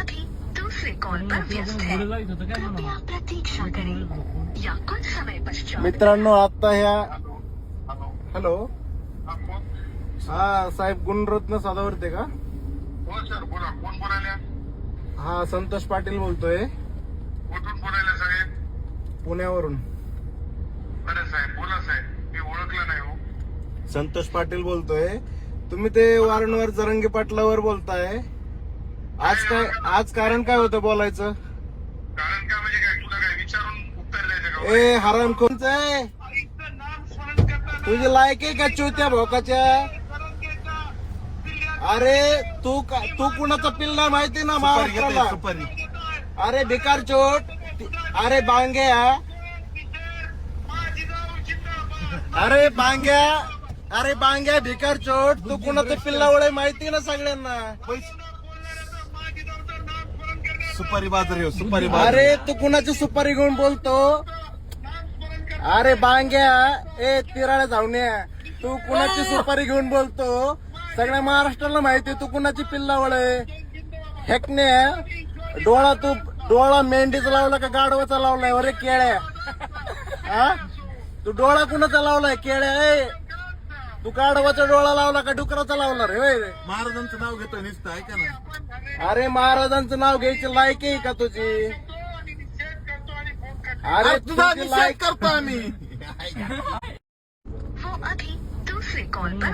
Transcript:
अभी दूसरे कॉल पर व्यस्त है, कृपया प्रतीक्षा करें या कुछ समय पश्चात। मित्रांनो, आता ह्या हॅलो हा साहेब गुणरत्न सदावर्ते का? हो सर, बोला. कोण बोलायला? हा संतोष पाटील बोलतोय कुठून बोलायला साहेब? पुण्यावरून. बरं साहेब, बोला साहेब. मी ओळखलं नाही हो. संतोष पाटील बोलतोय. तुम्ही ते वारंवार जरंगे पाटलावर बोलताय. आज कारण काय होतं बोलायचं? कारण काय म्हणजे काय? तुला काय विचारून उत्तर द्यायचं का? ए हराम कोणचं आहे? आईचं नाम स्मरण करताना तुझी लायक आहे का चुत्या भोकाच्या? अरे तू कुणाचा पिल्ला माहिती ना महाराष्ट्राला? अरे भिकार चोट. अरे बांग्या. अरे बांग्या भिकार चोट. तू कुणाचं पिल्ला ओळे माहिती ना सगळ्यांना? सुपारी बाजरी सुपारी अरे तू कुणाची सुपारी घेऊन बोलतो? अरे बांग्या. ए तिराळ्या जाऊन्या. तू कुणाची सुपारी घेऊन बोलतो? सगळ्या महाराष्ट्राला माहिती तू कुणाची पिल्ला ओळे. हेकण्या डोळा मेंढीचा लावला का गाढवाचा लावलाय? अरे केळ्या. हा तू डोळा कुणाचा लावलाय? केळ्या. ए तू गाढवाचा डोळा लावला का डुकराचा लावला रे? महाराजांचं नाव घेतोय नुसतं, ऐका ना. अरे महाराजांचं नाव घ्यायची लायक आहे का तुझी? अरे तुझा तुझी लायक करतो आम्ही. वो अभी दूसरे कॉल पर